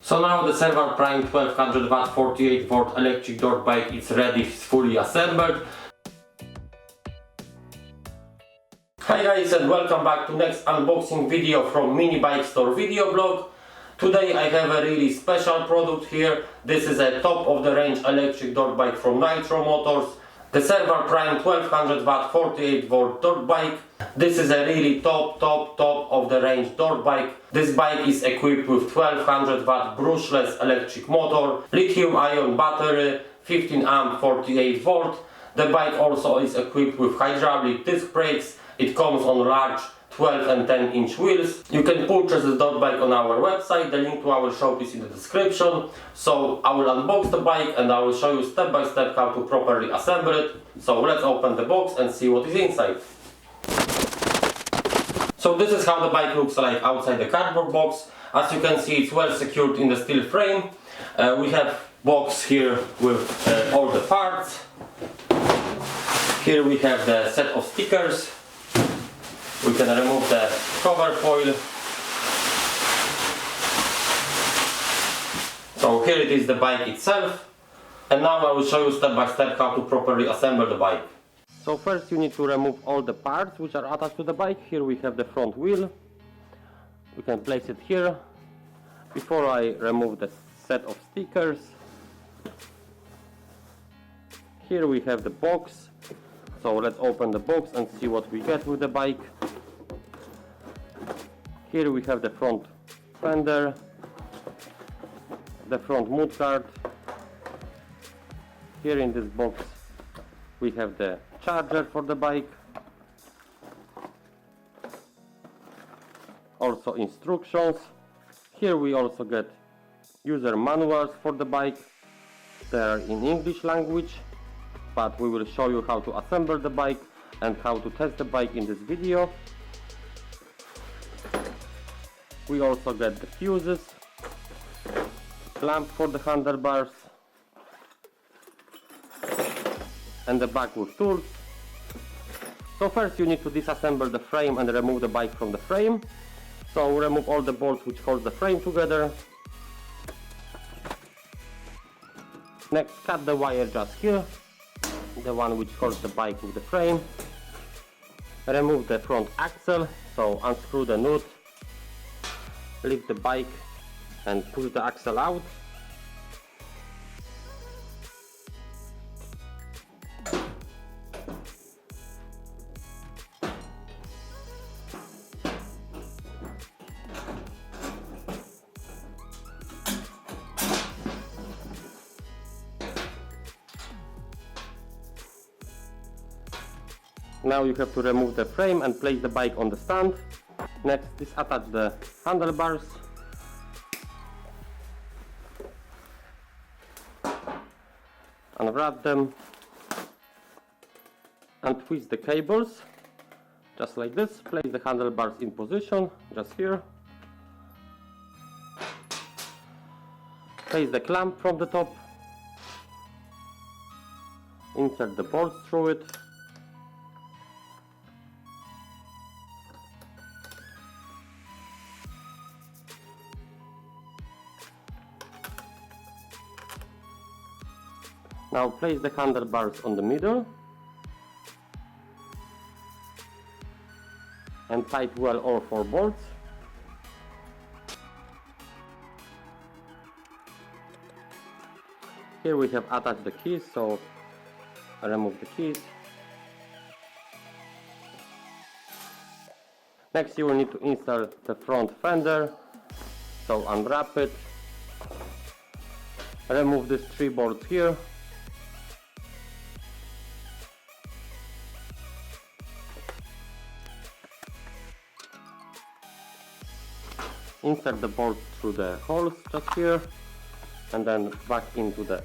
So now the Serval Prime 1200W 48V electric dirt bike is ready, it's fully assembled. Hi guys, and welcome back to next unboxing video from Mini Bike Store video blog. Today I have a really special product here. This is a top of the range electric dirt bike from Nitro Motors. The Serval Prime 1200W 48V dirt bike. This is a really top of the range dirt bike. This bike is equipped with 1200W brushless electric motor, lithium-ion battery, 15 amp 48V. The bike also is equipped with hydraulic disc brakes. It comes on large 12 and 10 inch wheels. You can purchase the dirt bike on our website. The link to our shop is in the description. So I will unbox the bike and I will show you step by step how to properly assemble it. So let's open the box and see what is inside. So this is how the bike looks like outside the cardboard box. As you can see, it's well secured in the steel frame. We have box here with all the parts. Here we have the set of stickers. We can remove the cover foil. So here it is, the bike itself. And now I will show you step by step how to properly assemble the bike. So first you need to remove all the parts which are attached to the bike. Here we have the front wheel. We can place it here. Before I remove the set of stickers, here we have the box. So let's open the box and see what we get with the bike. Here we have the front fender, the front mudguard. Here in this box we have the charger for the bike, also instructions. Here we also get user manuals for the bike. They are in English language, but we will show you how to assemble the bike and how to test the bike in this video. We also get the fuses, lamp for the handlebars, and the bag with tools. So first you need to disassemble the frame and remove the bike from the frame. So remove all the bolts which hold the frame together. Next, cut the wire just here, the one which holds the bike with the frame. Remove the front axle, so unscrew the nut, lift the bike and push the axle out. Now you have to remove the frame and place the bike on the stand. Next, disattach the handlebars. Unwrap them and twist the cables just like this. Place the handlebars in position just here. Place the clamp from the top. Insert the bolts through it. Now place the handlebars on the middle and tight well all 4 bolts. Here we have attached the keys, so I remove the keys. Next you will need to install the front fender, so unwrap it. Remove these 3 bolts here. Insert the bolt through the holes just here and then back into the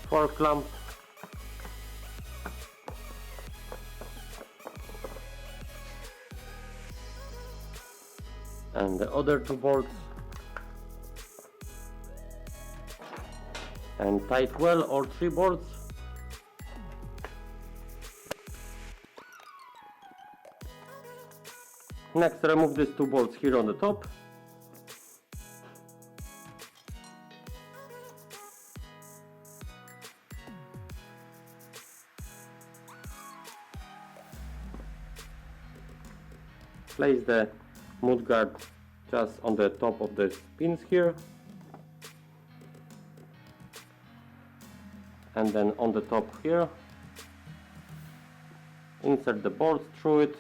fork clamp. And the other 2 bolts. And tight well all 3 bolts. Next, remove these 2 bolts here on the top. Place the mudguard just on the top of the pins here, and then on the top here. Insert the bolt through it.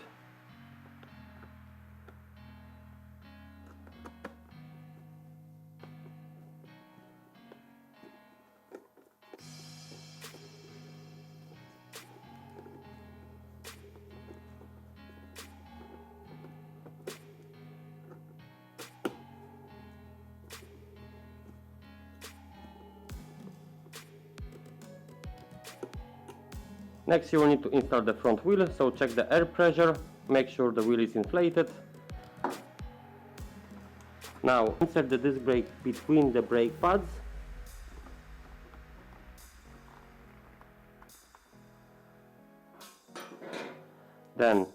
Next you will need to install the front wheel, so check the air pressure, make sure the wheel is inflated. Now insert the disc brake between the brake pads. Then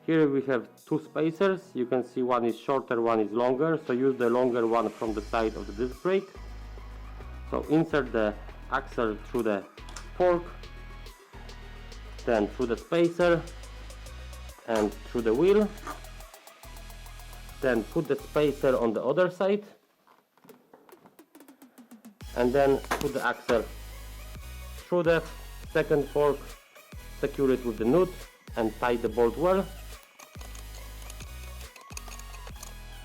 here we have two spacers. You can see one is shorter, one is longer, so use the longer one from the side of the disc brake. So insert the axle through the fork, then through the spacer and through the wheel. Then put the spacer on the other side and then put the axle through the second fork, secure it with the nut and tie the bolt well.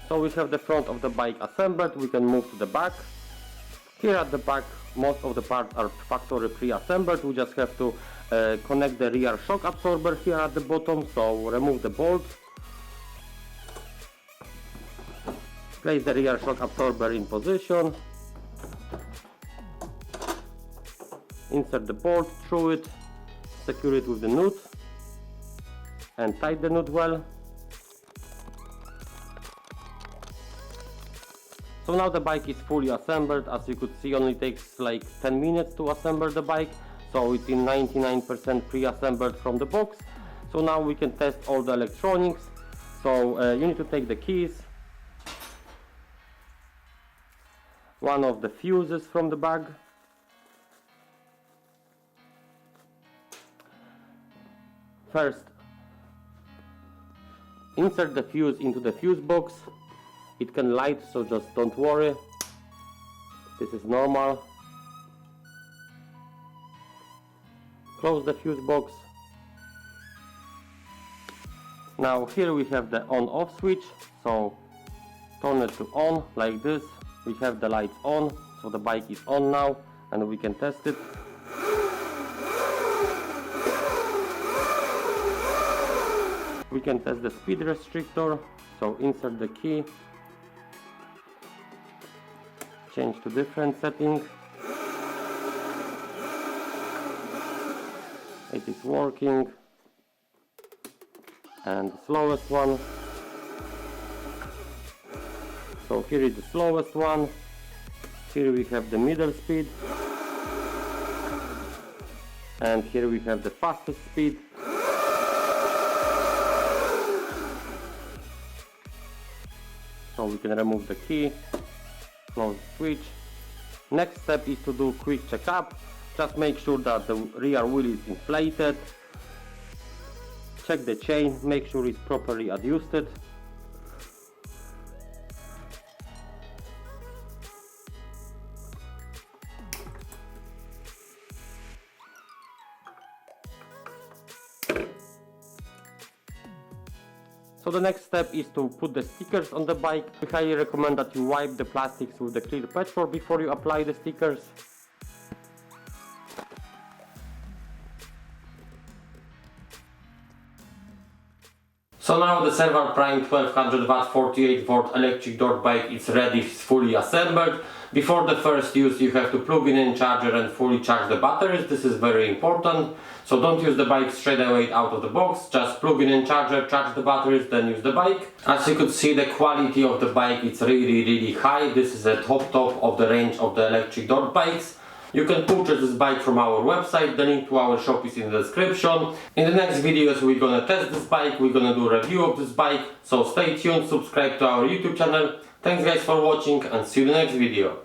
So we have the front of the bike assembled. We can move to the back. Here at the back most of the parts are factory pre-assembled. We just have to connect the rear shock absorber here at the bottom, so remove the bolt. Place the rear shock absorber in position. Insert the bolt through it, secure it with the nut and tighten the nut well. So now the bike is fully assembled. As you could see, only takes like 10 minutes to assemble the bike. So it's in 99% pre-assembled from the box. So now we can test all the electronics. So you need to take the keys, one of the fuses from the bag, first insert the fuse into the fuse box. It can light, so just don't worry, this is normal. Close the fuse box. Now here we have the on-off switch, so turn it to on like this. We have the lights on, so the bike is on now and we can test it. We can test the speed restrictor, so insert the key, change to different setting. It is working. And the slowest one. So here is the slowest one. Here we have the middle speed. And here we have the fastest speed. So we can remove the key, close the switch. Next step is to do quick checkup. Just make sure that the rear wheel is inflated. Check the chain, make sure it's properly adjusted. So the next step is to put the stickers on the bike. We highly recommend that you wipe the plastics with the clear petrol before you apply the stickers. So now the Serval Prime 1200W 48V electric dirt bike is ready, it's fully assembled. Before the first use you have to plug in a charger and fully charge the batteries. This is very important. So don't use the bike straight away out of the box. Just plug in a charger, charge the batteries, then use the bike. As you could see, the quality of the bike is really high. This is a top of the range of the electric dirt bikes. You can purchase this bike from our website, the link to our shop is in the description. In the next videos we're gonna test this bike, we're gonna do a review of this bike, so stay tuned, subscribe to our YouTube channel. Thanks guys for watching and see you in the next video.